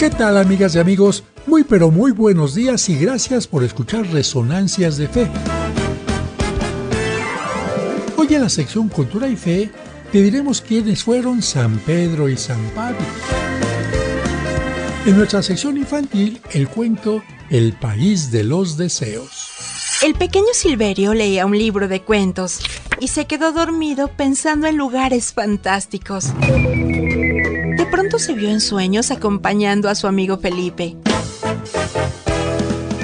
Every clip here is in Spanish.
¿Qué tal, amigas y amigos? Muy pero muy buenos días y gracias por escuchar Resonancias de Fe. Hoy en la sección Cultura y Fe te diremos quiénes fueron San Pedro y San Pablo. En nuestra sección infantil, el cuento El País de los Deseos. El pequeño Silverio leía un libro de cuentos y se quedó dormido pensando en lugares fantásticos. De pronto se vio en sueños acompañando a su amigo Felipe.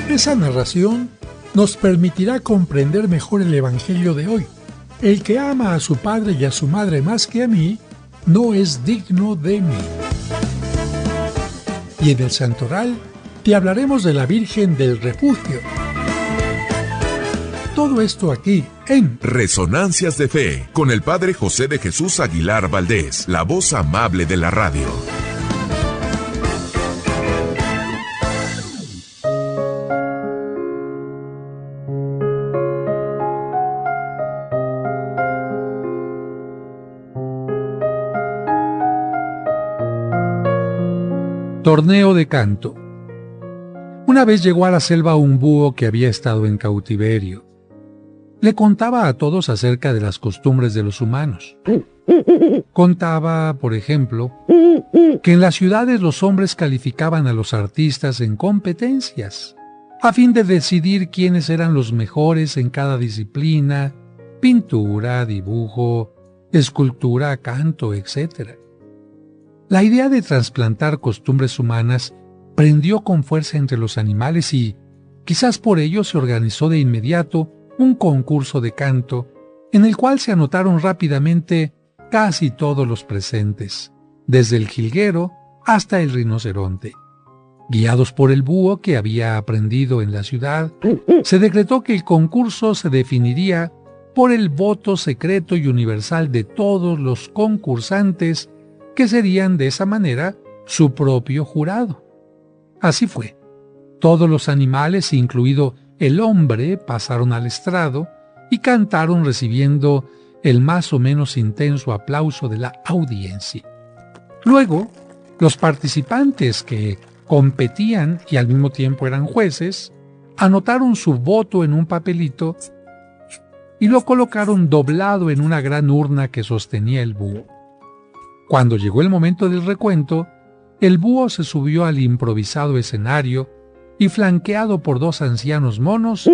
Esa narración nos permitirá comprender mejor el Evangelio de hoy. El que ama a su padre y a su madre más que a mí, no es digno de mí. Y en el Santoral te hablaremos de la Virgen del Refugio. Todo esto aquí en Resonancias de Fe, con el Padre José de Jesús Aguilar Valdés, la voz amable de la radio. Torneo de canto. Una vez llegó a la selva un búho que había estado en cautiverio. Le contaba a todos acerca de las costumbres de los humanos. Contaba, por ejemplo, que en las ciudades los hombres calificaban a los artistas en competencias, a fin de decidir quiénes eran los mejores en cada disciplina: pintura, dibujo, escultura, canto, etc. La idea de trasplantar costumbres humanas prendió con fuerza entre los animales y, quizás por ello, se organizó de inmediato un concurso de canto en el cual se anotaron rápidamente casi todos los presentes, desde el jilguero hasta el rinoceronte. Guiados por el búho que había aprendido en la ciudad, se decretó que el concurso se definiría por el voto secreto y universal de todos los concursantes, que serían de esa manera su propio jurado. Así fue. Todos los animales, incluido el hombre, pasaron al estrado y cantaron recibiendo el más o menos intenso aplauso de la audiencia. Luego, los participantes que competían y al mismo tiempo eran jueces, anotaron su voto en un papelito y lo colocaron doblado en una gran urna que sostenía el búho. Cuando llegó el momento del recuento, el búho se subió al improvisado escenario y, flanqueado por dos ancianos monos,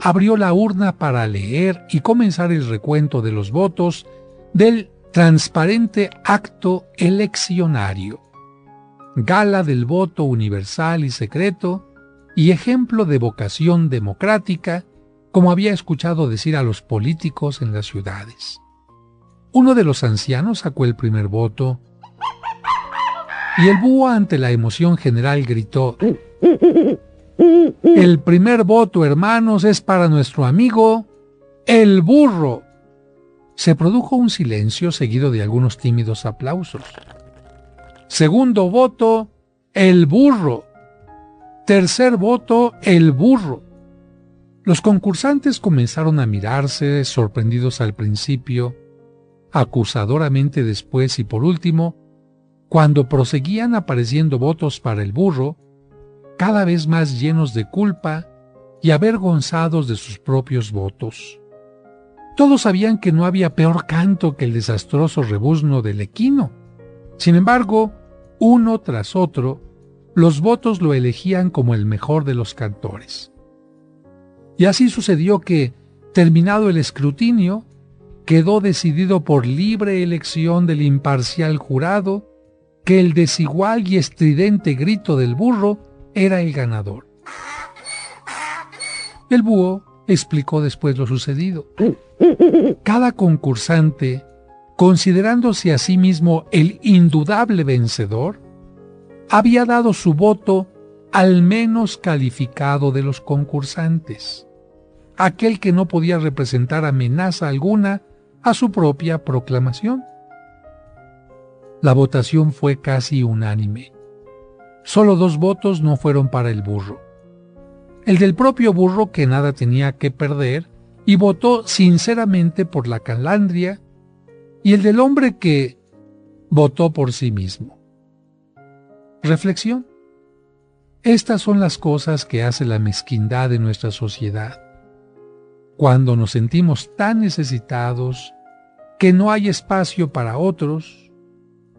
abrió la urna para leer y comenzar el recuento de los votos del transparente acto eleccionario, gala del voto universal y secreto y ejemplo de vocación democrática, como había escuchado decir a los políticos en las ciudades. Uno de los ancianos sacó el primer voto y el búho, ante la emoción general, gritó: «El primer voto, hermanos, es para nuestro amigo, el burro». Se produjo un silencio seguido de algunos tímidos aplausos. Segundo voto, el burro. Tercer voto, el burro. Los concursantes comenzaron a mirarse, sorprendidos al principio, acusadoramente después y por último, cuando proseguían apareciendo votos para el burro, cada vez más llenos de culpa y avergonzados de sus propios votos. Todos sabían que no había peor canto que el desastroso rebuzno del equino. Sin embargo, uno tras otro, los votos lo elegían como el mejor de los cantores. Y así sucedió que, terminado el escrutinio, quedó decidido por libre elección del imparcial jurado que el desigual y estridente grito del burro era el ganador. El búho explicó después lo sucedido. Cada concursante, considerándose a sí mismo el indudable vencedor, había dado su voto al menos calificado de los concursantes, aquel que no podía representar amenaza alguna a su propia proclamación. La votación fue casi unánime. Solo 2 votos no fueron para el burro. El del propio burro, que nada tenía que perder y votó sinceramente por la calandria, y el del hombre, que votó por sí mismo. Reflexión: Estas son las cosas que hace la mezquindad en nuestra sociedad. Cuando nos sentimos tan necesitados que no hay espacio para otros,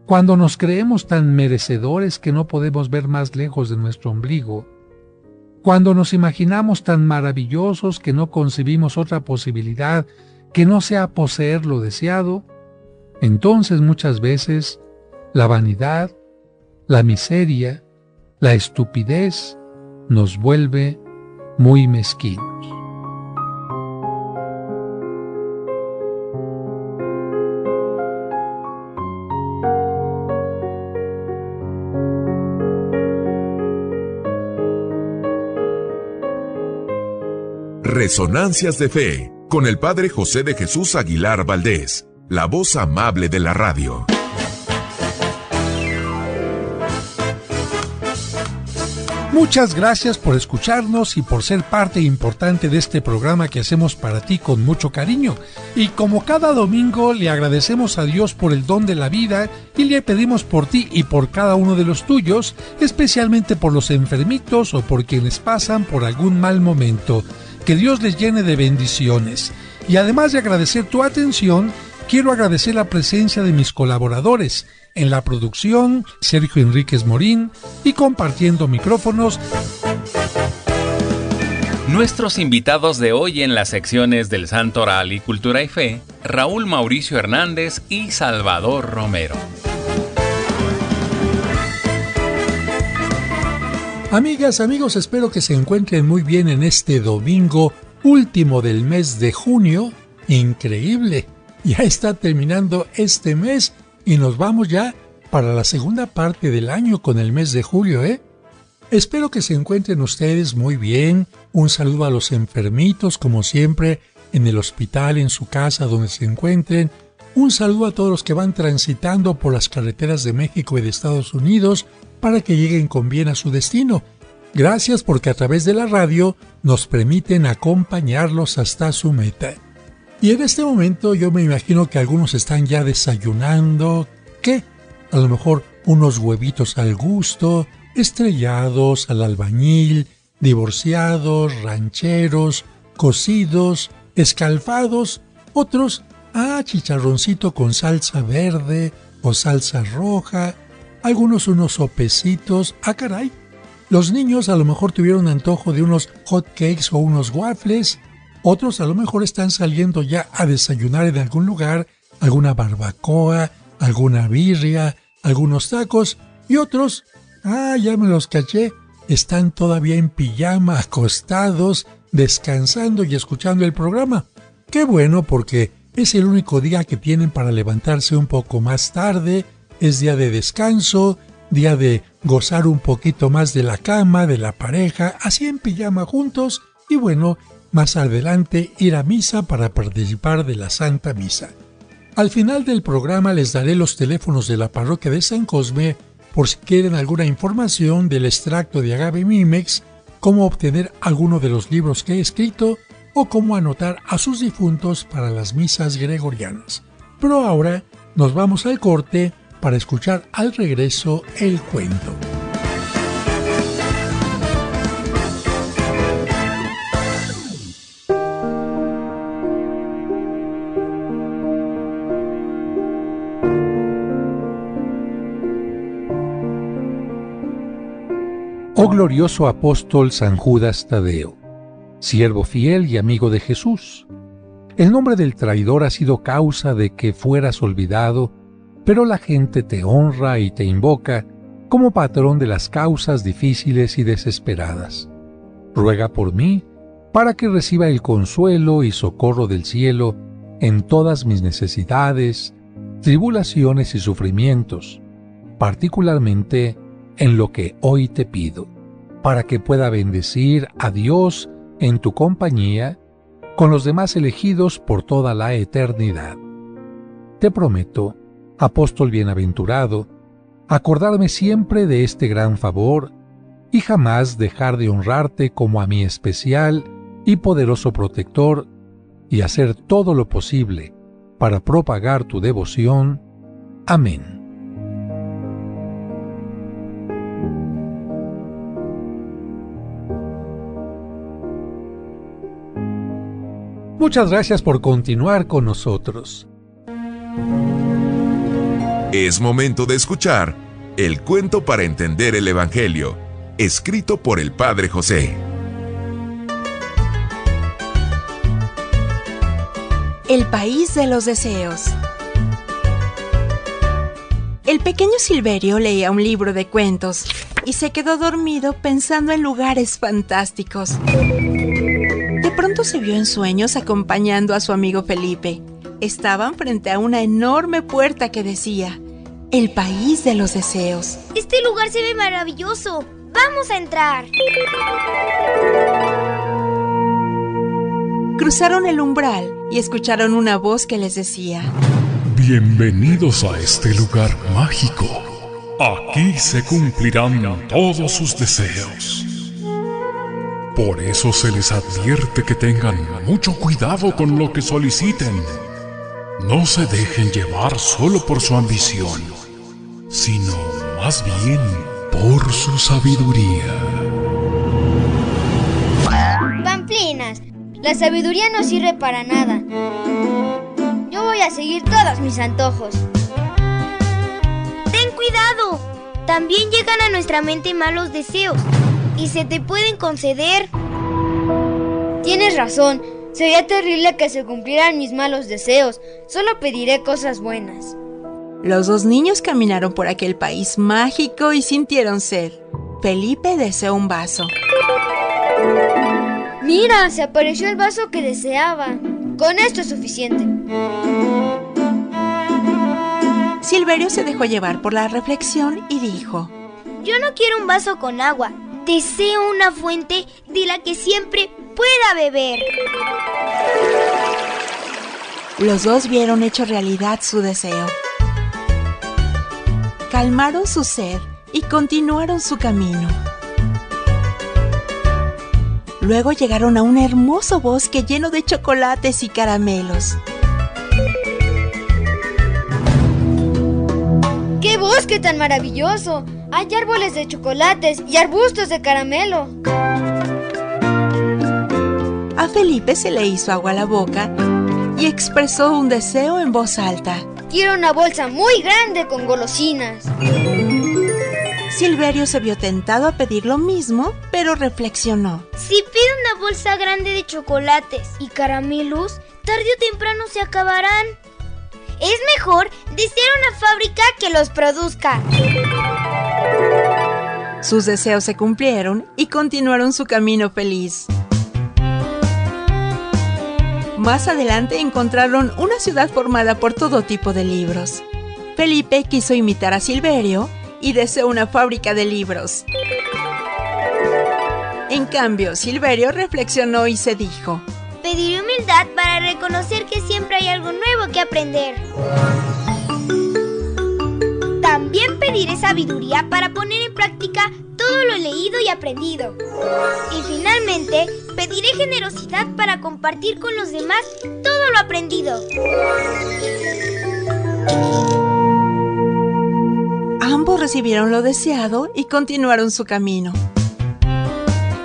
cuando nos creemos tan merecedores que no podemos ver más lejos de nuestro ombligo, cuando nos imaginamos tan maravillosos que no concebimos otra posibilidad que no sea poseer lo deseado, entonces muchas veces la vanidad, la miseria, la estupidez nos vuelve muy mezquinos. Resonancias de Fe, con el Padre José de Jesús Aguilar Valdés, la voz amable de la radio. Muchas gracias por escucharnos y por ser parte importante de este programa que hacemos para ti con mucho cariño. Y como cada domingo le agradecemos a Dios por el don de la vida y le pedimos por ti y por cada uno de los tuyos, especialmente por los enfermitos o por quienes pasan por algún mal momento. Que Dios les llene de bendiciones. Y además de agradecer tu atención, quiero agradecer la presencia de mis colaboradores en la producción, Sergio Enríquez Morín, y compartiendo micrófonos, nuestros invitados de hoy en las secciones del Santo Oral y Cultura y Fe, Raúl Mauricio Hernández y Salvador Romero. Amigas, amigos, espero que se encuentren muy bien en este domingo último del mes de junio. Increíble, ya está terminando este mes y nos vamos ya para la segunda parte del año con el mes de julio, ¿eh? Espero que se encuentren ustedes muy bien. Un saludo a los enfermitos, como siempre, en el hospital, en su casa, donde se encuentren. Un saludo a todos los que van transitando por las carreteras de México y de Estados Unidos para que lleguen con bien a su destino. Gracias porque a través de la radio nos permiten acompañarlos hasta su meta. Y en este momento yo me imagino que algunos están ya desayunando. ¿Qué? A lo mejor unos huevitos al gusto, estrellados al albañil, divorciados, rancheros, cocidos, escalfados, otros, chicharroncito con salsa verde o salsa roja, algunos unos sopecitos, caray. Los niños a lo mejor tuvieron antojo de unos hot cakes o unos waffles, otros a lo mejor están saliendo ya a desayunar en algún lugar, alguna barbacoa, alguna birria, algunos tacos, y otros, ya me los caché, están todavía en pijama, acostados, descansando y escuchando el programa. Qué bueno, porque es el único día que tienen para levantarse un poco más tarde, es día de descanso, día de gozar un poquito más de la cama, de la pareja, así en pijama juntos, y bueno, más adelante ir a misa para participar de la Santa Misa. Al final del programa les daré los teléfonos de la parroquia de San Cosme por si quieren alguna información del extracto de Agave Mimex, cómo obtener alguno de los libros que he escrito o cómo anotar a sus difuntos para las misas gregorianas. Pero ahora nos vamos al corte para escuchar al regreso el cuento. Oh glorioso apóstol San Judas Tadeo, siervo fiel y amigo de Jesús, el nombre del traidor ha sido causa de que fueras olvidado, pero la gente te honra y te invoca como patrón de las causas difíciles y desesperadas. Ruega por mí para que reciba el consuelo y socorro del cielo en todas mis necesidades, tribulaciones y sufrimientos, particularmente en lo que hoy te pido, para que pueda bendecir a Dios en tu compañía con los demás elegidos por toda la eternidad. Te prometo, apóstol bienaventurado, acordarme siempre de este gran favor y jamás dejar de honrarte como a mi especial y poderoso protector y hacer todo lo posible para propagar tu devoción. Amén. Muchas gracias por continuar con nosotros. Es momento de escuchar el cuento para entender el Evangelio, escrito por el Padre José. El país de los deseos. El pequeño Silverio leía un libro de cuentos y se quedó dormido pensando en lugares fantásticos. De pronto se vio en sueños acompañando a su amigo Felipe. Estaban frente a una enorme puerta que decía: el país de los deseos. Este lugar se ve maravilloso. ¡Vamos a entrar! Cruzaron el umbral y escucharon una voz que les decía: Bienvenidos a este lugar mágico. Aquí se cumplirán todos sus deseos. Por eso se les advierte que tengan mucho cuidado con lo que soliciten. No se dejen llevar solo por su ambición, sino más bien por su sabiduría. Pamplinas, la sabiduría no sirve para nada. Yo voy a seguir todos mis antojos. ¡Ten cuidado! También llegan a nuestra mente malos deseos y se te pueden conceder. Tienes razón. Sería terrible que se cumplieran mis malos deseos. Solo pediré cosas buenas. Los dos niños caminaron por aquel país mágico y sintieron sed. Felipe deseó un vaso. ¡Mira! Se apareció el vaso que deseaba. Con esto es suficiente. Silverio se dejó llevar por la reflexión y dijo: Yo no quiero un vaso con agua. Deseo una fuente de la que siempre pueda beber. Los dos vieron hecho realidad su deseo. Calmaron su sed y continuaron su camino. Luego llegaron a un hermoso bosque lleno de chocolates y caramelos. ¡Qué bosque tan maravilloso! Hay árboles de chocolates y arbustos de caramelo. A Felipe se le hizo agua a la boca y expresó un deseo en voz alta: Quiero una bolsa muy grande con golosinas. Silverio se vio tentado a pedir lo mismo, pero reflexionó. Si pido una bolsa grande de chocolates y caramelos, tarde o temprano se acabarán. Es mejor desear una fábrica que los produzca. Sus deseos se cumplieron y continuaron su camino feliz. Más adelante encontraron una ciudad formada por todo tipo de libros. Felipe quiso imitar a Silverio y deseó una fábrica de libros. En cambio, Silverio reflexionó y se dijo: Pediré humildad para reconocer que siempre hay algo nuevo que aprender. También pediré sabiduría para poner en práctica todo lo leído y aprendido. Y finalmente, pediré generosidad para compartir con los demás todo lo aprendido. Ambos recibieron lo deseado y continuaron su camino.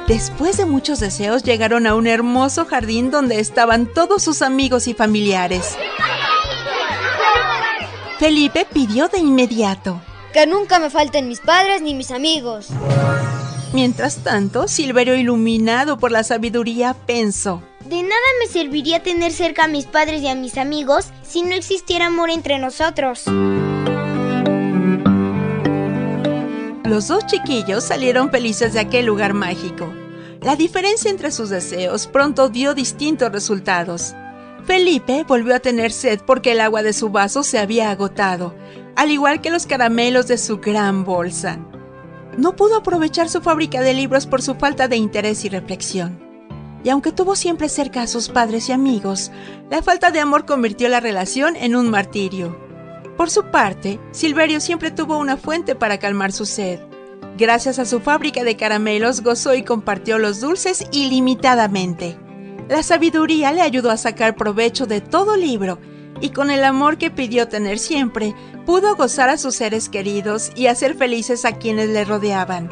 Después de muchos deseos, llegaron a un hermoso jardín donde estaban todos sus amigos y familiares. Felipe pidió de inmediato: Que nunca me falten mis padres ni mis amigos. Mientras tanto, Silverio, iluminado por la sabiduría, pensó: De nada me serviría tener cerca a mis padres y a mis amigos si no existiera amor entre nosotros. Los dos chiquillos salieron felices de aquel lugar mágico. La diferencia entre sus deseos pronto dio distintos resultados. Felipe volvió a tener sed porque el agua de su vaso se había agotado, al igual que los caramelos de su gran bolsa. No pudo aprovechar su fábrica de libros por su falta de interés y reflexión. Y aunque tuvo siempre cerca a sus padres y amigos, la falta de amor convirtió la relación en un martirio. Por su parte, Silverio siempre tuvo una fuente para calmar su sed. Gracias a su fábrica de caramelos, gozó y compartió los dulces ilimitadamente. La sabiduría le ayudó a sacar provecho de todo libro, y con el amor que pidió tener siempre, pudo gozar a sus seres queridos y hacer felices a quienes le rodeaban.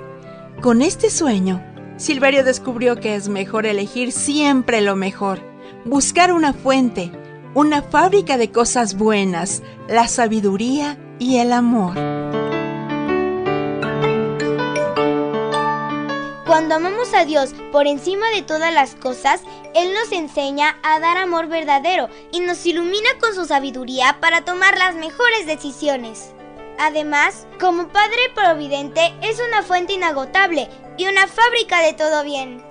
Con este sueño, Silverio descubrió que es mejor elegir siempre lo mejor, buscar una fuente, una fábrica de cosas buenas, la sabiduría y el amor. Cuando amamos a Dios por encima de todas las cosas, Él nos enseña a dar amor verdadero y nos ilumina con su sabiduría para tomar las mejores decisiones. Además, como Padre Providente, es una fuente inagotable y una fábrica de todo bien.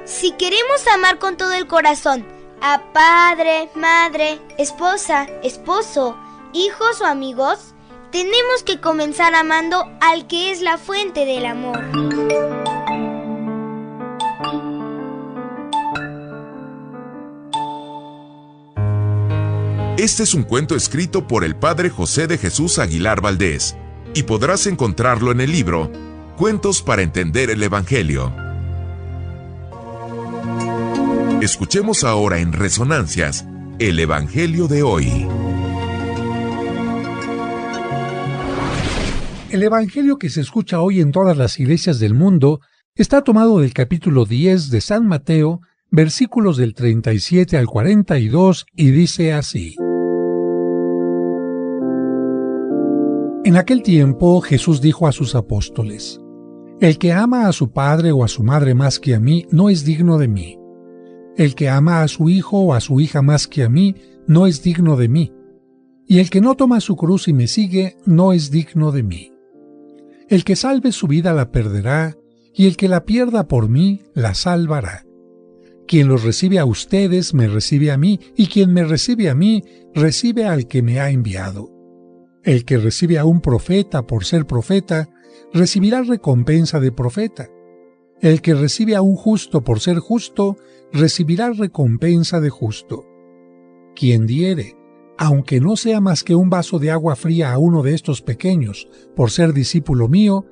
Si queremos amar con todo el corazón a padre, madre, esposa, esposo, hijos o amigos, tenemos que comenzar amando al que es la fuente del amor. Este es un cuento escrito por el padre José de Jesús Aguilar Valdés y podrás encontrarlo en el libro Cuentos para entender el Evangelio. Escuchemos ahora en Resonancias el Evangelio de hoy. El Evangelio que se escucha hoy en todas las iglesias del mundo está tomado del capítulo 10 de San Mateo, versículos del 37 al 42, y dice así. En aquel tiempo Jesús dijo a sus apóstoles: El que ama a su padre o a su madre más que a mí no es digno de mí. El que ama a su hijo o a su hija más que a mí no es digno de mí. Y el que no toma su cruz y me sigue no es digno de mí. El que salve su vida la perderá, y el que la pierda por mí la salvará. Quien los recibe a ustedes me recibe a mí, y quien me recibe a mí recibe al que me ha enviado. El que recibe a un profeta por ser profeta, recibirá recompensa de profeta. El que recibe a un justo por ser justo, recibirá recompensa de justo. Quien diere, aunque no sea más que un vaso de agua fría a uno de estos pequeños, por ser discípulo mío,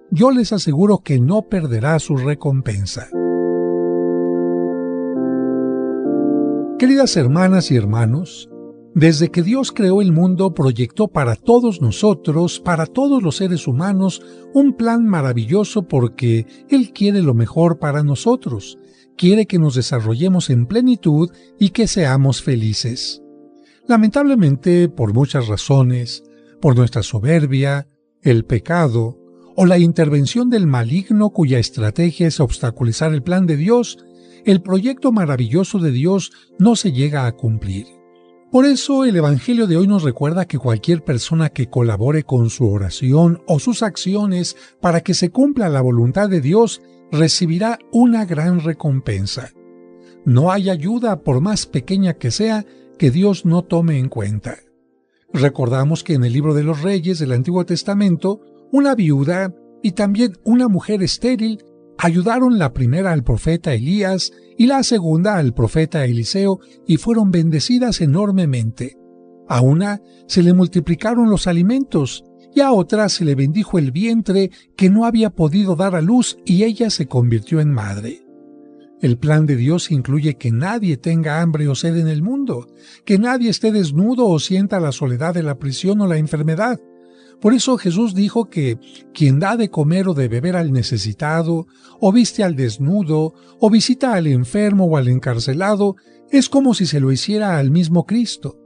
yo les aseguro que no perderá su recompensa. Queridas hermanas y hermanos, desde que Dios creó el mundo, proyectó para todos nosotros, para todos los seres humanos, un plan maravilloso porque Él quiere lo mejor para nosotros. Quiere que nos desarrollemos en plenitud y que seamos felices. Lamentablemente, por muchas razones, por nuestra soberbia, el pecado o la intervención del maligno cuya estrategia es obstaculizar el plan de Dios, el proyecto maravilloso de Dios no se llega a cumplir. Por eso el Evangelio de hoy nos recuerda que cualquier persona que colabore con su oración o sus acciones para que se cumpla la voluntad de Dios recibirá una gran recompensa. No hay ayuda, por más pequeña que sea, que Dios no tome en cuenta. Recordamos que en el libro de los Reyes del Antiguo Testamento, una viuda y también una mujer estéril ayudaron la primera al profeta Elías y la segunda al profeta Eliseo y fueron bendecidas enormemente. A una se le multiplicaron los alimentos y a otra se le bendijo el vientre que no había podido dar a luz y ella se convirtió en madre. El plan de Dios incluye que nadie tenga hambre o sed en el mundo, que nadie esté desnudo o sienta la soledad de la prisión o la enfermedad. Por eso Jesús dijo que quien da de comer o de beber al necesitado, o viste al desnudo, o visita al enfermo o al encarcelado, es como si se lo hiciera al mismo Cristo,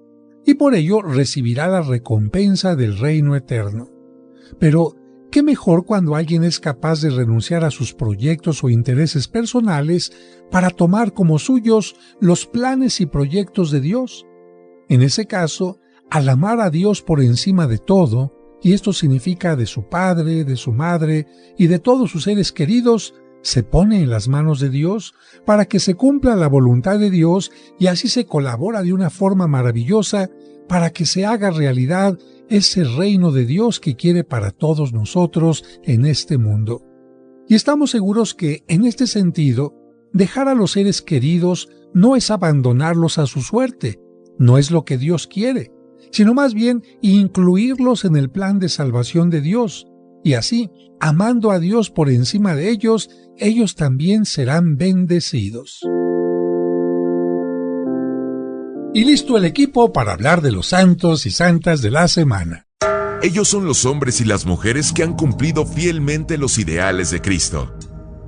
y por ello recibirá la recompensa del reino eterno. Pero, ¿qué mejor cuando alguien es capaz de renunciar a sus proyectos o intereses personales para tomar como suyos los planes y proyectos de Dios? En ese caso, al amar a Dios por encima de todo, y esto significa de su padre, de su madre y de todos sus seres queridos, se pone en las manos de Dios para que se cumpla la voluntad de Dios y así se colabora de una forma maravillosa para que se haga realidad ese reino de Dios que quiere para todos nosotros en este mundo. Y estamos seguros que, en este sentido, dejar a los seres queridos no es abandonarlos a su suerte, no es lo que Dios quiere, sino más bien incluirlos en el plan de salvación de Dios, y así, amando a Dios por encima de ellos, ellos también serán bendecidos. Y listo el equipo para hablar de los santos y santas de la semana. Ellos son los hombres y las mujeres que han cumplido fielmente los ideales de Cristo.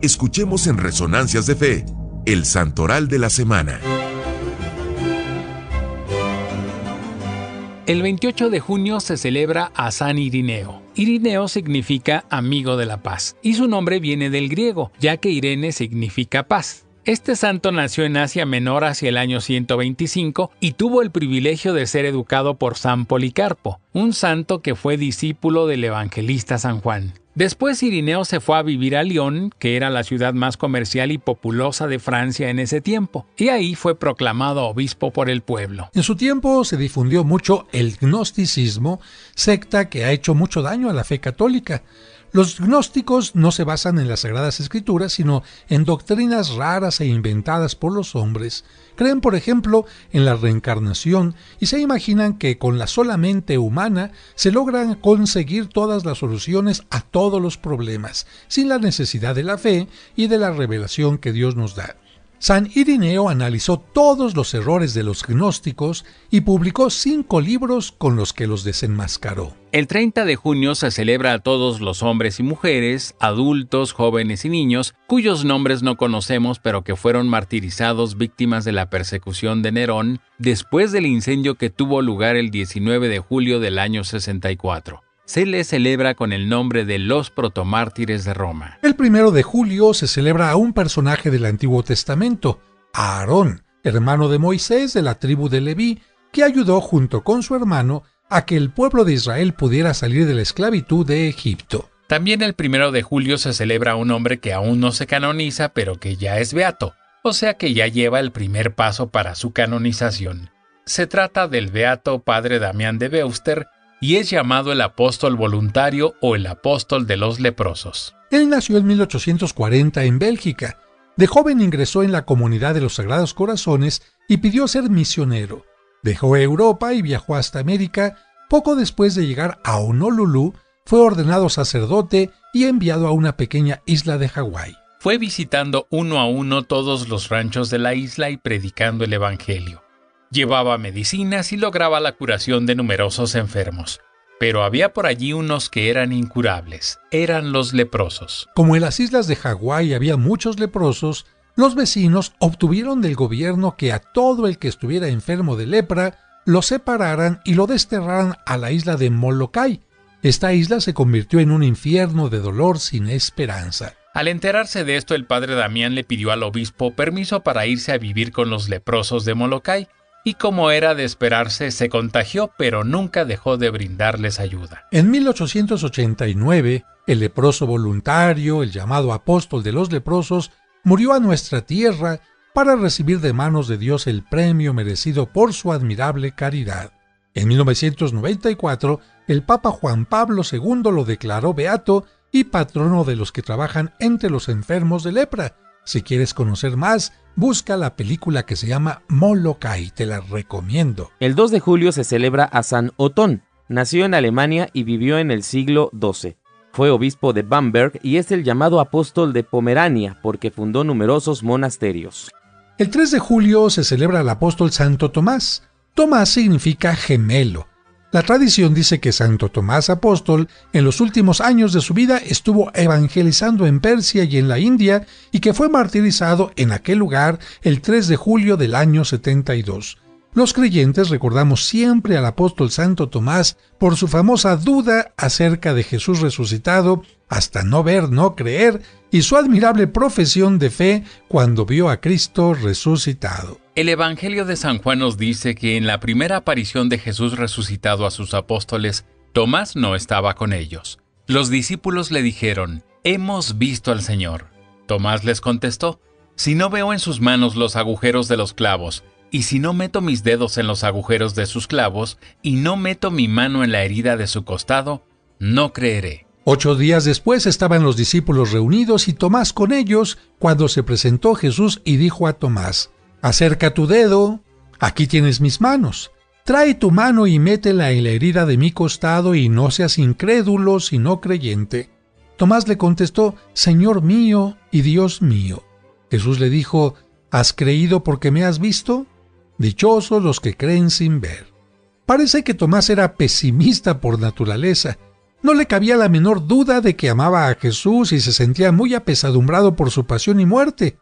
Escuchemos en Resonancias de Fe, el Santoral de la Semana. El 28 de junio se celebra a San Irineo. Irineo significa amigo de la paz, y su nombre viene del griego, ya que Irene significa paz. Este santo nació en Asia Menor hacia el año 125 y tuvo el privilegio de ser educado por San Policarpo, un santo que fue discípulo del evangelista San Juan. Después Irineo se fue a vivir a Lyon, que era la ciudad más comercial y populosa de Francia en ese tiempo, y ahí fue proclamado obispo por el pueblo. En su tiempo se difundió mucho el gnosticismo, secta que ha hecho mucho daño a la fe católica. Los gnósticos no se basan en las Sagradas Escrituras, sino en doctrinas raras e inventadas por los hombres. Creen, por ejemplo, en la reencarnación y se imaginan que con la sola mente humana se logran conseguir todas las soluciones a todos los problemas, sin la necesidad de la fe y de la revelación que Dios nos da. San Irineo analizó todos los errores de los gnósticos y publicó 5 libros con los que los desenmascaró. El 30 de junio se celebra a todos los hombres y mujeres, adultos, jóvenes y niños, cuyos nombres no conocemos pero que fueron martirizados víctimas de la persecución de Nerón después del incendio que tuvo lugar el 19 de julio del año 64. Se le celebra con el nombre de los protomártires de Roma. El 1 de julio se celebra a un personaje del Antiguo Testamento, a Aarón, hermano de Moisés de la tribu de Leví, que ayudó junto con su hermano a que el pueblo de Israel pudiera salir de la esclavitud de Egipto. También el 1 de julio se celebra a un hombre que aún no se canoniza, pero que ya es beato, o sea que ya lleva el primer paso para su canonización. Se trata del beato padre Damián de Beuster, y es llamado el apóstol voluntario o el apóstol de los leprosos. Él nació en 1840 en Bélgica. De joven ingresó en la comunidad de los Sagrados Corazones y pidió ser misionero. Dejó Europa y viajó hasta América. Poco después de llegar a Honolulu, fue ordenado sacerdote y enviado a una pequeña isla de Hawái. Fue visitando uno a uno todos los ranchos de la isla y predicando el evangelio. Llevaba medicinas y lograba la curación de numerosos enfermos. Pero había por allí unos que eran incurables. Eran los leprosos. Como en las islas de Hawái había muchos leprosos, los vecinos obtuvieron del gobierno que a todo el que estuviera enfermo de lepra lo separaran y lo desterraran a la isla de Molokai. Esta isla se convirtió en un infierno de dolor sin esperanza. Al enterarse de esto, el padre Damián le pidió al obispo permiso para irse a vivir con los leprosos de Molokai. Y como era de esperarse, se contagió, pero nunca dejó de brindarles ayuda. En 1889, el leproso voluntario, el llamado apóstol de los leprosos, murió a nuestra tierra para recibir de manos de Dios el premio merecido por su admirable caridad. En 1994, el Papa Juan Pablo II lo declaró beato y patrono de los que trabajan entre los enfermos de lepra. Si quieres conocer más, busca la película que se llama Molokai, te la recomiendo. El 2 de julio se celebra a San Otón. Nació en Alemania y vivió en el siglo XII. Fue obispo de Bamberg y es el llamado apóstol de Pomerania porque fundó numerosos monasterios. El 3 de julio se celebra al apóstol Santo Tomás. Tomás significa gemelo. La tradición dice que Santo Tomás Apóstol en los últimos años de su vida estuvo evangelizando en Persia y en la India y que fue martirizado en aquel lugar el 3 de julio del año 72. Los creyentes recordamos siempre al apóstol Santo Tomás por su famosa duda acerca de Jesús resucitado, hasta no ver, no creer, y su admirable profesión de fe cuando vio a Cristo resucitado. El Evangelio de San Juan nos dice que en la primera aparición de Jesús resucitado a sus apóstoles, Tomás no estaba con ellos. Los discípulos le dijeron, «Hemos visto al Señor». Tomás les contestó, «Si no veo en sus manos los agujeros de los clavos, y si no meto mis dedos en los agujeros de sus clavos, y no meto mi mano en la herida de su costado, no creeré». 8 días después estaban los discípulos reunidos y Tomás con ellos cuando se presentó Jesús y dijo a Tomás, «Acerca tu dedo, aquí tienes mis manos. Trae tu mano y métela en la herida de mi costado y no seas incrédulo sino creyente». Tomás le contestó, «Señor mío y Dios mío». Jesús le dijo, «¿Has creído porque me has visto? Dichosos los que creen sin ver». Parece que Tomás era pesimista por naturaleza. No le cabía la menor duda de que amaba a Jesús y se sentía muy apesadumbrado por su pasión y muerte.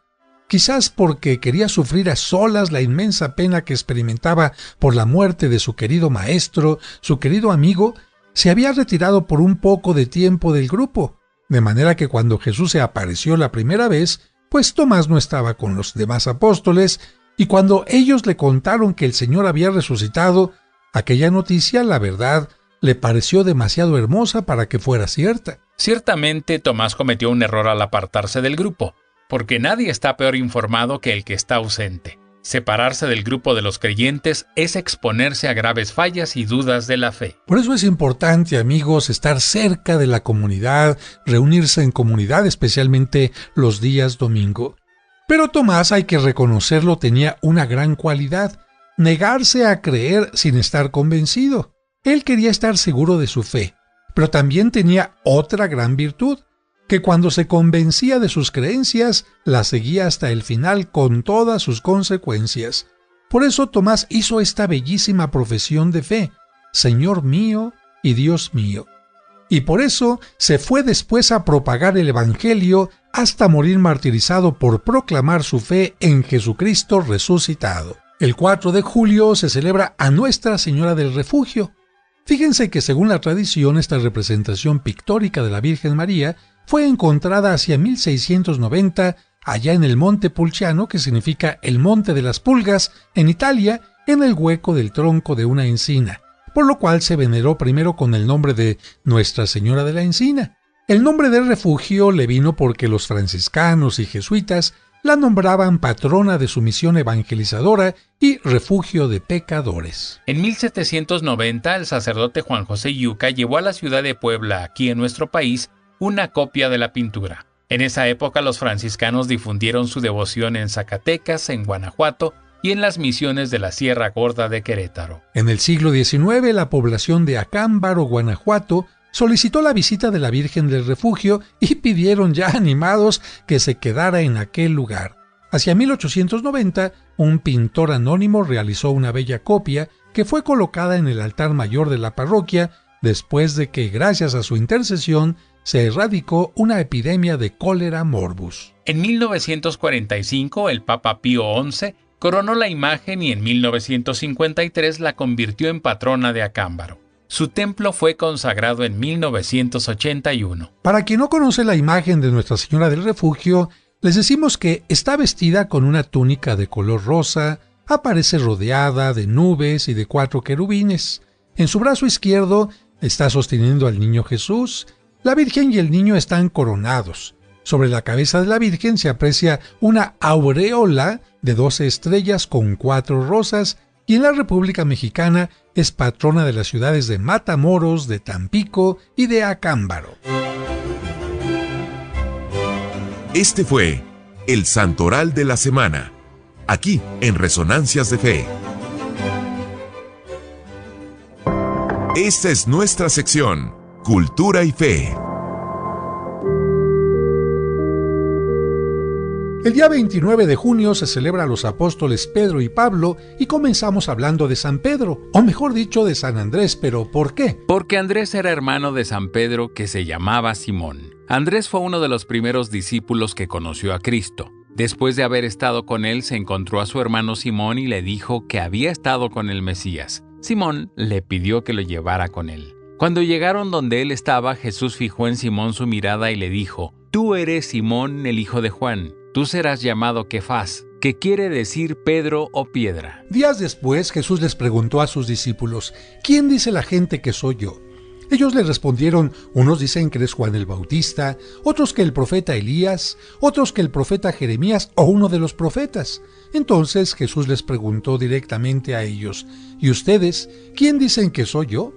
quizás porque quería sufrir a solas la inmensa pena que experimentaba por la muerte de su querido maestro, su querido amigo, se había retirado por un poco de tiempo del grupo, de manera que cuando Jesús se apareció la primera vez, pues Tomás no estaba con los demás apóstoles, y cuando ellos le contaron que el Señor había resucitado, aquella noticia, la verdad, le pareció demasiado hermosa para que fuera cierta. Ciertamente, Tomás cometió un error al apartarse del grupo, porque nadie está peor informado que el que está ausente. Separarse del grupo de los creyentes es exponerse a graves fallas y dudas de la fe. Por eso es importante, amigos, estar cerca de la comunidad, reunirse en comunidad, especialmente los días domingo. Pero Tomás, hay que reconocerlo, tenía una gran cualidad: negarse a creer sin estar convencido. Él quería estar seguro de su fe, pero también tenía otra gran virtud, que cuando se convencía de sus creencias, las seguía hasta el final con todas sus consecuencias. Por eso Tomás hizo esta bellísima profesión de fe: Señor mío y Dios mío. Y por eso se fue después a propagar el Evangelio hasta morir martirizado por proclamar su fe en Jesucristo resucitado. El 4 de julio se celebra a Nuestra Señora del Refugio. Fíjense que según la tradición, esta representación pictórica de la Virgen María fue encontrada hacia 1690 allá en el Monte Pulciano, que significa el Monte de las Pulgas, en Italia, en el hueco del tronco de una encina, por lo cual se veneró primero con el nombre de Nuestra Señora de la Encina. El nombre de refugio le vino porque los franciscanos y jesuitas la nombraban patrona de su misión evangelizadora y refugio de pecadores. En 1790, el sacerdote Juan José Yuca llevó a la ciudad de Puebla, aquí en nuestro país, una copia de la pintura. En esa época, los franciscanos difundieron su devoción en Zacatecas, en Guanajuato y en las misiones de la Sierra Gorda de Querétaro. En el siglo XIX, la población de Acámbaro, Guanajuato, solicitó la visita de la Virgen del Refugio y pidieron ya animados que se quedara en aquel lugar. Hacia 1890, un pintor anónimo realizó una bella copia que fue colocada en el altar mayor de la parroquia después de que, gracias a su intercesión, se erradicó una epidemia de cólera morbus. En 1945, el Papa Pío XI coronó la imagen y en 1953 la convirtió en patrona de Acámbaro. Su templo fue consagrado en 1981. Para quien no conoce la imagen de Nuestra Señora del Refugio, les decimos que está vestida con una túnica de color rosa, aparece rodeada de nubes y de 4 querubines. En su brazo izquierdo está sosteniendo al niño Jesús. La Virgen y el niño están coronados. Sobre la cabeza de la Virgen se aprecia una aureola de 12 estrellas con 4 rosas, y en la República Mexicana es patrona de las ciudades de Matamoros, de Tampico y de Acámbaro. Este fue el Santoral de la Semana, aquí en Resonancias de Fe. Esta es nuestra sección, Cultura y Fe. El día 29 de junio se celebra a los apóstoles Pedro y Pablo y comenzamos hablando de San Pedro, o mejor dicho, de San Andrés. ¿Pero por qué? Porque Andrés era hermano de San Pedro, que se llamaba Simón. Andrés fue uno de los primeros discípulos que conoció a Cristo. Después de haber estado con él, se encontró a su hermano Simón y le dijo que había estado con el Mesías. Simón le pidió que lo llevara con él. Cuando llegaron donde él estaba, Jesús fijó en Simón su mirada y le dijo: «Tú eres Simón, el hijo de Juan. Tú serás llamado Kefas, que quiere decir Pedro o piedra». Días después, Jesús les preguntó a sus discípulos: «¿Quién dice la gente que soy yo?». Ellos le respondieron: «Unos dicen que eres Juan el Bautista, otros que el profeta Elías, otros que el profeta Jeremías o uno de los profetas». Entonces Jesús les preguntó directamente a ellos: «¿Y ustedes, quién dicen que soy yo?».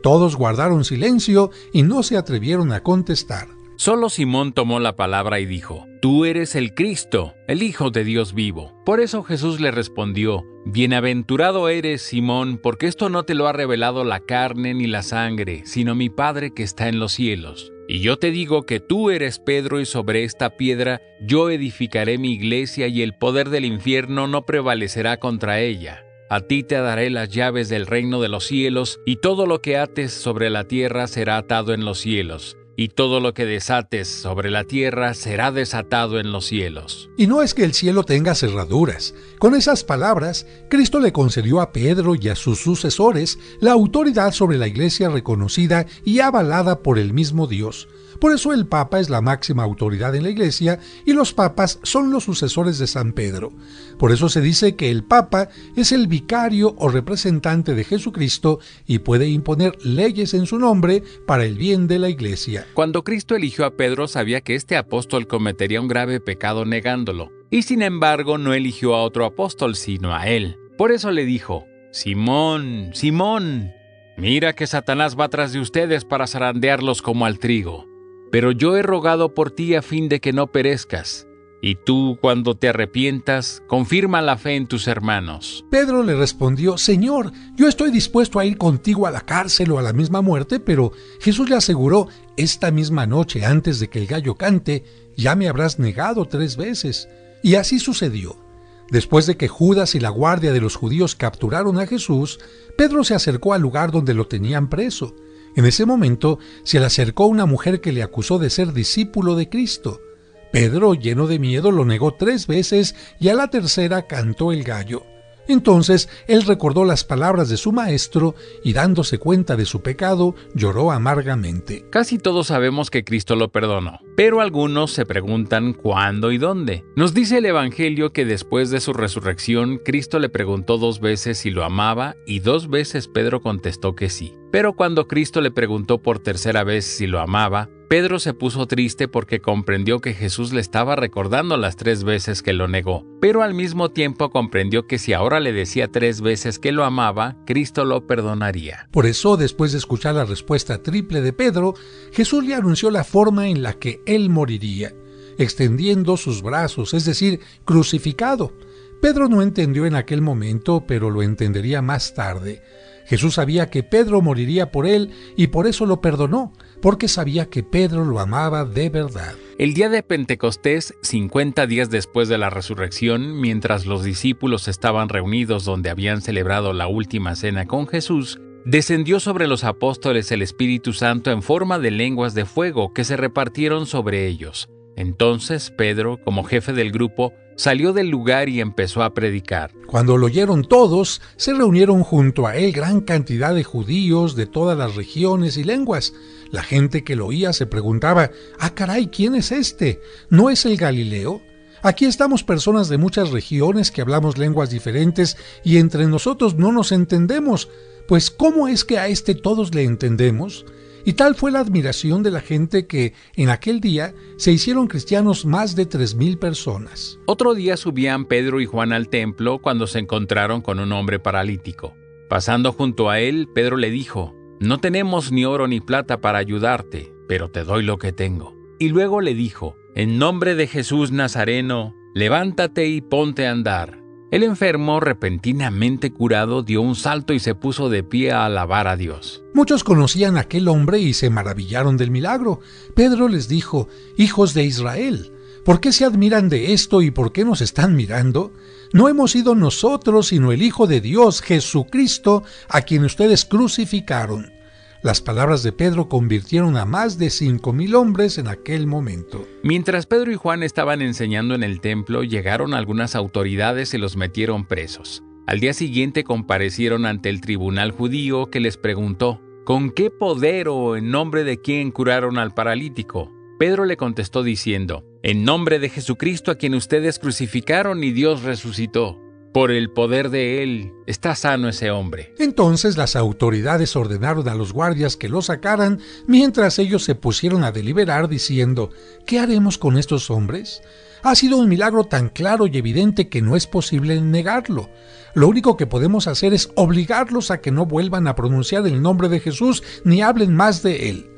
Todos guardaron silencio y no se atrevieron a contestar. Solo Simón tomó la palabra y dijo: «Tú eres el Cristo, el Hijo de Dios vivo». Por eso Jesús le respondió: «Bienaventurado eres, Simón, porque esto no te lo ha revelado la carne ni la sangre, sino mi Padre que está en los cielos. Y yo te digo que tú eres Pedro, y sobre esta piedra yo edificaré mi iglesia, y el poder del infierno no prevalecerá contra ella. A ti te daré las llaves del reino de los cielos, y todo lo que ates sobre la tierra será atado en los cielos, y todo lo que desates sobre la tierra será desatado en los cielos. Y no es que el cielo tenga cerraduras. Con esas palabras, Cristo le concedió a Pedro y a sus sucesores la autoridad sobre la iglesia reconocida y avalada por el mismo Dios. Por eso el Papa es la máxima autoridad en la Iglesia y los papas son los sucesores de San Pedro. Por eso se dice que el Papa es el vicario o representante de Jesucristo y puede imponer leyes en su nombre para el bien de la Iglesia. Cuando Cristo eligió a Pedro, sabía que este apóstol cometería un grave pecado negándolo, y sin embargo no eligió a otro apóstol sino a él. Por eso le dijo: Simón, Simón, mira que Satanás va tras de ustedes para zarandearlos como al trigo. Pero yo he rogado por ti a fin de que no perezcas, y tú, cuando te arrepientas, confirma la fe en tus hermanos. Pedro le respondió: Señor, yo estoy dispuesto a ir contigo a la cárcel o a la misma muerte, pero Jesús le aseguró: esta misma noche, antes de que el gallo cante, ya me habrás negado 3 veces. Y así sucedió. Después de que Judas y la guardia de los judíos capturaron a Jesús, Pedro se acercó al lugar donde lo tenían preso. En ese momento se le acercó una mujer que le acusó de ser discípulo de Cristo. Pedro, lleno de miedo, lo negó 3 veces y a la tercera cantó el gallo. Entonces él recordó las palabras de su maestro y, dándose cuenta de su pecado, lloró amargamente. Casi todos sabemos que Cristo lo perdonó, pero algunos se preguntan cuándo y dónde. Nos dice el Evangelio que después de su resurrección, Cristo le preguntó 2 veces si lo amaba y 2 veces Pedro contestó que sí. Pero cuando Cristo le preguntó por tercera vez si lo amaba, Pedro se puso triste porque comprendió que Jesús le estaba recordando las 3 veces que lo negó, pero al mismo tiempo comprendió que si ahora le decía 3 veces que lo amaba, Cristo lo perdonaría. Por eso, después de escuchar la respuesta triple de Pedro, Jesús le anunció la forma en la que él moriría, extendiendo sus brazos, es decir, crucificado. Pedro no entendió en aquel momento, pero lo entendería más tarde. Jesús sabía que Pedro moriría por él y por eso lo perdonó, porque sabía que Pedro lo amaba de verdad. El día de Pentecostés, 50 días después de la resurrección, mientras los discípulos estaban reunidos donde habían celebrado la última cena con Jesús, descendió sobre los apóstoles el Espíritu Santo en forma de lenguas de fuego que se repartieron sobre ellos. Entonces Pedro, como jefe del grupo, salió del lugar y empezó a predicar. Cuando lo oyeron todos, se reunieron junto a él gran cantidad de judíos de todas las regiones y lenguas. La gente que lo oía se preguntaba: «¡Ah, caray! ¿Quién es este? ¿No es el Galileo? Aquí estamos personas de muchas regiones que hablamos lenguas diferentes y entre nosotros no nos entendemos. Pues, ¿cómo es que a este todos le entendemos?». Y tal fue la admiración de la gente que, en aquel día, se hicieron cristianos más de 3,000 personas. Otro día subían Pedro y Juan al templo cuando se encontraron con un hombre paralítico. Pasando junto a él, Pedro le dijo: «No tenemos ni oro ni plata para ayudarte, pero te doy lo que tengo». Y luego le dijo: «En nombre de Jesús Nazareno, levántate y ponte a andar». El enfermo, repentinamente curado, dio un salto y se puso de pie a alabar a Dios. Muchos conocían a aquel hombre y se maravillaron del milagro. Pedro les dijo: «Hijos de Israel, ¿por qué se admiran de esto y por qué nos están mirando? No hemos sido nosotros, sino el Hijo de Dios, Jesucristo, a quien ustedes crucificaron». Las palabras de Pedro convirtieron a más de 5,000 hombres en aquel momento. Mientras Pedro y Juan estaban enseñando en el templo, llegaron algunas autoridades y los metieron presos. Al día siguiente comparecieron ante el tribunal judío, que les preguntó: ¿con qué poder o en nombre de quién curaron al paralítico? Pedro le contestó diciendo: en nombre de Jesucristo, a quien ustedes crucificaron y Dios resucitó. Por el poder de él, está sano ese hombre. Entonces las autoridades ordenaron a los guardias que lo sacaran, mientras ellos se pusieron a deliberar diciendo: ¿qué haremos con estos hombres? Ha sido un milagro tan claro y evidente que no es posible negarlo. Lo único que podemos hacer es obligarlos a que no vuelvan a pronunciar el nombre de Jesús ni hablen más de él.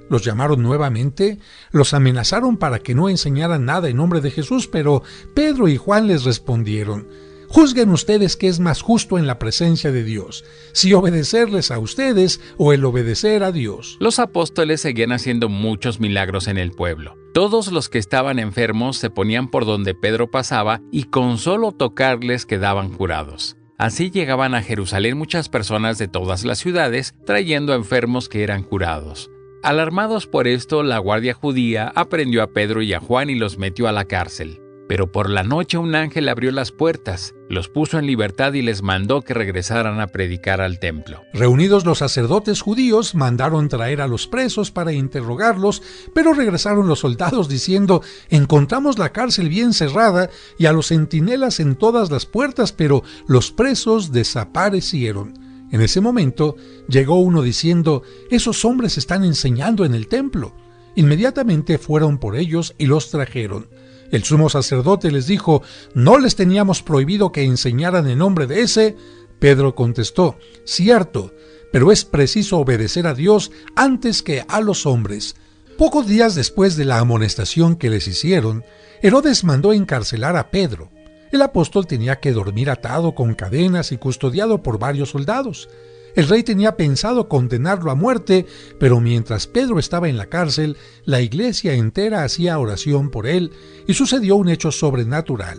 Los llamaron nuevamente, los amenazaron para que no enseñaran nada en nombre de Jesús, pero Pedro y Juan les respondieron: juzguen ustedes qué es más justo en la presencia de Dios, si obedecerles a ustedes o el obedecer a Dios. Los apóstoles seguían haciendo muchos milagros en el pueblo. Todos los que estaban enfermos se ponían por donde Pedro pasaba y con solo tocarles quedaban curados. Así llegaban a Jerusalén muchas personas de todas las ciudades, trayendo enfermos que eran curados. Alarmados por esto, la guardia judía aprendió a Pedro y a Juan y los metió a la cárcel. Pero por la noche un ángel abrió las puertas, los puso en libertad y les mandó que regresaran a predicar al templo. Reunidos los sacerdotes judíos, mandaron traer a los presos para interrogarlos, pero regresaron los soldados diciendo: encontramos la cárcel bien cerrada y a los centinelas en todas las puertas, pero los presos desaparecieron. En ese momento llegó uno diciendo: esos hombres están enseñando en el templo. Inmediatamente fueron por ellos y los trajeron. El sumo sacerdote les dijo: ¿no les teníamos prohibido que enseñaran en nombre de ese? Pedro contestó: cierto, pero es preciso obedecer a Dios antes que a los hombres. Pocos días después de la amonestación que les hicieron, Herodes mandó encarcelar a Pedro. El apóstol tenía que dormir atado con cadenas y custodiado por varios soldados. El rey tenía pensado condenarlo a muerte, pero mientras Pedro estaba en la cárcel, la iglesia entera hacía oración por él y sucedió un hecho sobrenatural.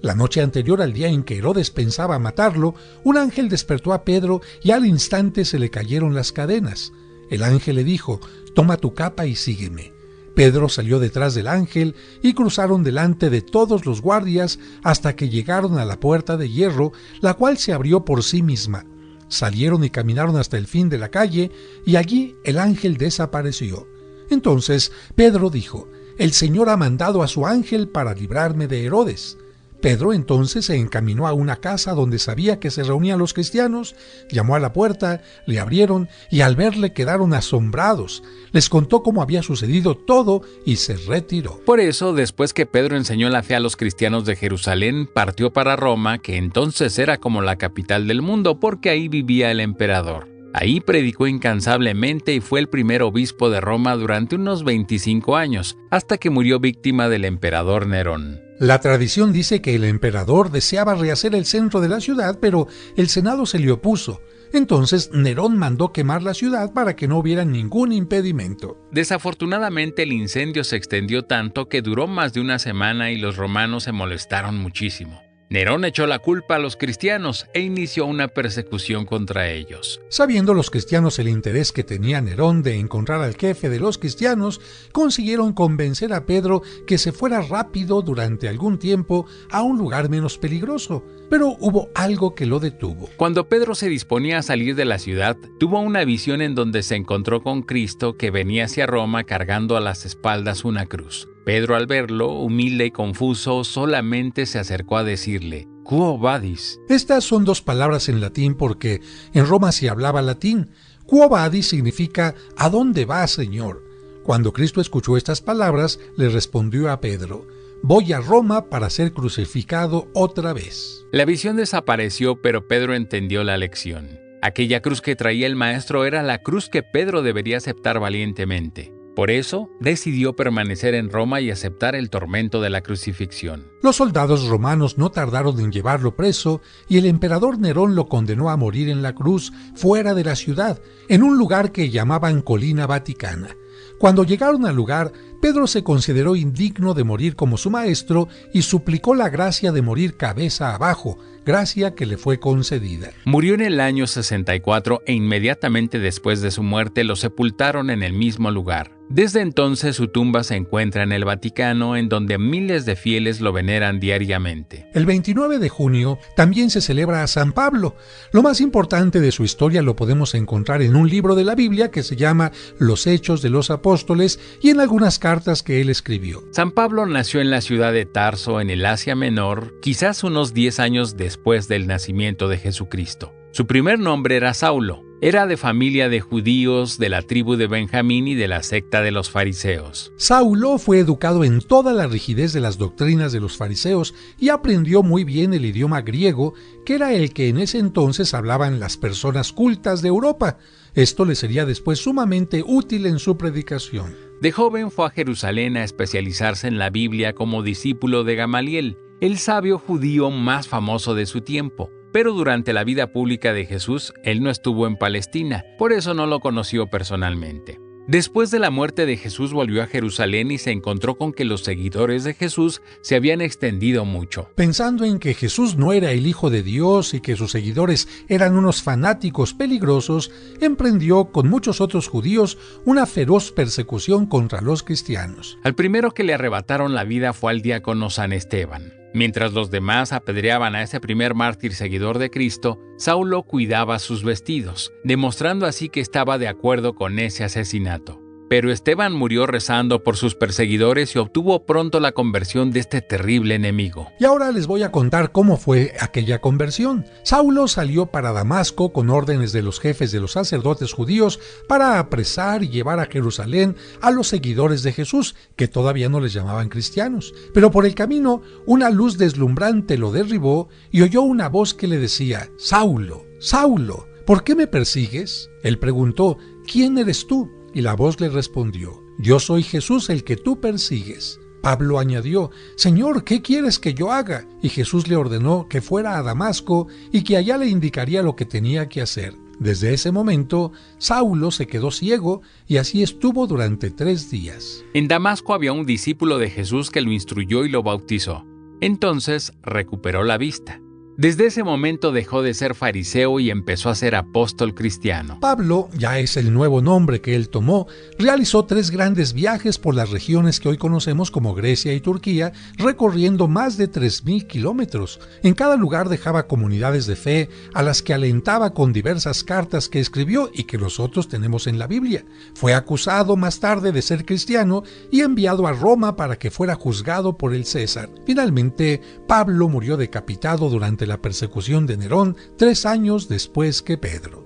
La noche anterior al día en que Herodes pensaba matarlo, un ángel despertó a Pedro y al instante se le cayeron las cadenas. El ángel le dijo: toma tu capa y sígueme. Pedro salió detrás del ángel y cruzaron delante de todos los guardias hasta que llegaron a la puerta de hierro, la cual se abrió por sí misma. Salieron y caminaron hasta el fin de la calle, y allí el ángel desapareció. Entonces Pedro dijo: el Señor ha mandado a su ángel para librarme de Herodes. Pedro entonces se encaminó a una casa donde sabía que se reunían los cristianos, llamó a la puerta, le abrieron y al verle quedaron asombrados. Les contó cómo había sucedido todo y se retiró. Por eso, después que Pedro enseñó la fe a los cristianos de Jerusalén, partió para Roma, que entonces era como la capital del mundo, porque ahí vivía el emperador. Ahí predicó incansablemente y fue el primer obispo de Roma durante unos 25 años, hasta que murió víctima del emperador Nerón. La tradición dice que el emperador deseaba rehacer el centro de la ciudad, pero el Senado se le opuso. Entonces Nerón mandó quemar la ciudad para que no hubiera ningún impedimento. Desafortunadamente el incendio se extendió tanto que duró más de una semana y los romanos se molestaron muchísimo. Nerón echó la culpa a los cristianos e inició una persecución contra ellos. Sabiendo los cristianos el interés que tenía Nerón de encontrar al jefe de los cristianos, consiguieron convencer a Pedro que se fuera rápido durante algún tiempo a un lugar menos peligroso, pero hubo algo que lo detuvo. Cuando Pedro se disponía a salir de la ciudad, tuvo una visión en donde se encontró con Cristo que venía hacia Roma cargando a las espaldas una cruz. Pedro, al verlo, humilde y confuso, solamente se acercó a decirle: Quo vadis. Estas son dos palabras en latín porque en Roma se hablaba latín. Quo vadis significa ¿a dónde vas, Señor? Cuando Cristo escuchó estas palabras, le respondió a Pedro: voy a Roma para ser crucificado otra vez. La visión desapareció, pero Pedro entendió la lección. Aquella cruz que traía el maestro era la cruz que Pedro debería aceptar valientemente. Por eso, decidió permanecer en Roma y aceptar el tormento de la crucifixión. Los soldados romanos no tardaron en llevarlo preso y el emperador Nerón lo condenó a morir en la cruz fuera de la ciudad, en un lugar que llamaban Colina Vaticana. Cuando llegaron al lugar, Pedro se consideró indigno de morir como su maestro y suplicó la gracia de morir cabeza abajo, gracia que le fue concedida. Murió en el año 64 e inmediatamente después de su muerte lo sepultaron en el mismo lugar. Desde entonces su tumba se encuentra en el Vaticano, en donde miles de fieles lo veneran diariamente. El 29 de junio también se celebra a San Pablo. Lo más importante de su historia lo podemos encontrar en un libro de la Biblia que se llama Los Hechos de los Apóstoles y en algunas cartas que él escribió. San Pablo nació en la ciudad de Tarso, en el Asia Menor, quizás unos 10 años después del nacimiento de Jesucristo. Su primer nombre era Saulo. Era de familia de judíos de la tribu de Benjamín y de la secta de los fariseos. Saulo fue educado en toda la rigidez de las doctrinas de los fariseos y aprendió muy bien el idioma griego, que era el que en ese entonces hablaban las personas cultas de Europa. Esto le sería después sumamente útil en su predicación. De joven fue a Jerusalén a especializarse en la Biblia como discípulo de Gamaliel, el sabio judío más famoso de su tiempo. Pero durante la vida pública de Jesús, él no estuvo en Palestina, por eso no lo conoció personalmente. Después de la muerte de Jesús volvió a Jerusalén y se encontró con que los seguidores de Jesús se habían extendido mucho. Pensando en que Jesús no era el Hijo de Dios y que sus seguidores eran unos fanáticos peligrosos, emprendió con muchos otros judíos una feroz persecución contra los cristianos. Al primero que le arrebataron la vida fue al diácono San Esteban. Mientras los demás apedreaban a ese primer mártir seguidor de Cristo, Saulo cuidaba sus vestidos, demostrando así que estaba de acuerdo con ese asesinato. Pero Esteban murió rezando por sus perseguidores y obtuvo pronto la conversión de este terrible enemigo. Y ahora les voy a contar cómo fue aquella conversión. Saulo salió para Damasco con órdenes de los jefes de los sacerdotes judíos para apresar y llevar a Jerusalén a los seguidores de Jesús, que todavía no les llamaban cristianos. Pero por el camino, una luz deslumbrante lo derribó y oyó una voz que le decía: «Saulo, Saulo, ¿por qué me persigues?». Él preguntó: «¿Quién eres tú?». Y la voz le respondió: «Yo soy Jesús, el que tú persigues». Pablo añadió: «Señor, ¿qué quieres que yo haga?». Y Jesús le ordenó que fuera a Damasco y que allá le indicaría lo que tenía que hacer. Desde ese momento, Saulo se quedó ciego y así estuvo durante 3 días. En Damasco había un discípulo de Jesús que lo instruyó y lo bautizó. Entonces recuperó la vista. Desde ese momento dejó de ser fariseo y empezó a ser apóstol cristiano. Pablo, ya es el nuevo nombre que él tomó, realizó 3 grandes viajes por las regiones que hoy conocemos como Grecia y Turquía, recorriendo más de 3,000 kilómetros. En cada lugar dejaba comunidades de fe a las que alentaba con diversas cartas que escribió y que nosotros tenemos en la Biblia. Fue acusado más tarde de ser cristiano y enviado a Roma para que fuera juzgado por el César. Finalmente, Pablo murió decapitado durante la persecución de Nerón 3 años después que Pedro.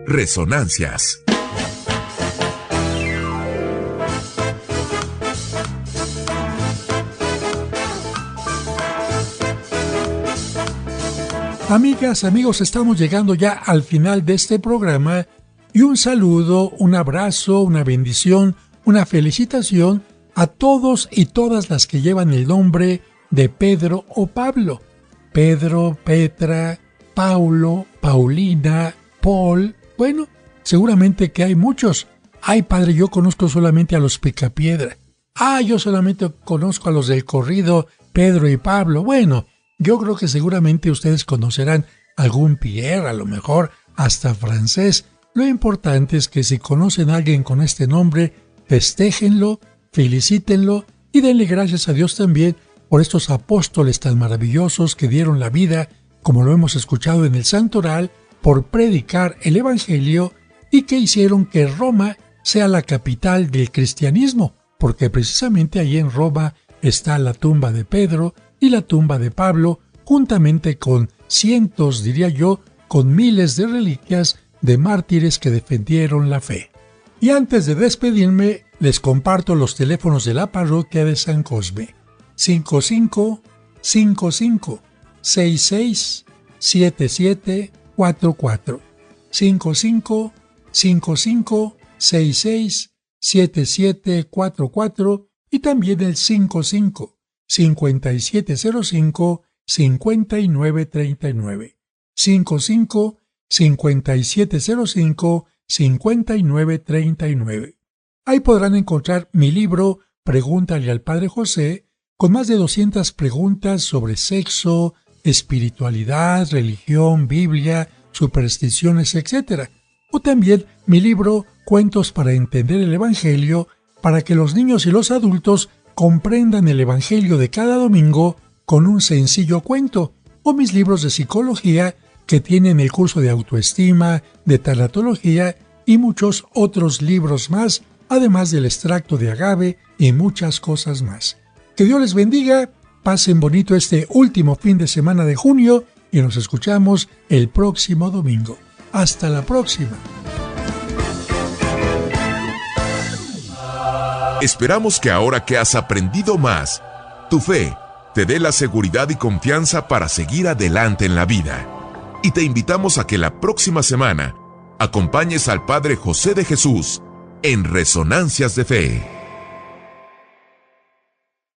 Resonancias. Amigas, amigos, estamos llegando ya al final de este programa y un saludo, un abrazo, una bendición, una felicitación a todos y todas las que llevan el nombre de Pedro o Pablo. Pedro, Petra, Paulo, Paulina, Paul. Bueno, seguramente que hay muchos. Ay, padre, yo conozco solamente a los Picapiedra. Yo solamente conozco a los del corrido Pedro y Pablo. Bueno, yo creo que seguramente ustedes conocerán algún Pierre, a lo mejor hasta francés. Lo importante es que si conocen a alguien con este nombre, festéjenlo, felicítenlo y denle gracias a Dios también por estos apóstoles tan maravillosos que dieron la vida, como lo hemos escuchado en el Santoral, por predicar el Evangelio y que hicieron que Roma sea la capital del cristianismo, porque precisamente allí en Roma está la tumba de Pedro y la tumba de Pablo, juntamente con cientos, diría yo, con miles de reliquias de mártires que defendieron la fe. Y antes de despedirme, les comparto los teléfonos de la parroquia de San Cosme. 55 55 66 77 44. 55 55 66 77 44 y también el 55 5705 5939. 55 5705 5939. Ahí podrán encontrar mi libro Pregúntale al Padre José, con más de 200 preguntas sobre sexo, espiritualidad, religión, Biblia, supersticiones, etc. O también mi libro Cuentos para entender el Evangelio, para que los niños y los adultos comprendan el Evangelio de cada domingo con un sencillo cuento, o mis libros de psicología que tienen el curso de autoestima, de tanatología y muchos otros libros más, además del extracto de agave y muchas cosas más. Que Dios les bendiga, pasen bonito este último fin de semana de junio y nos escuchamos el próximo domingo. Hasta la próxima. Esperamos que ahora que has aprendido más, tu fe te dé la seguridad y confianza para seguir adelante en la vida. Y te invitamos a que la próxima semana acompañes al Padre José de Jesús en Resonancias de Fe.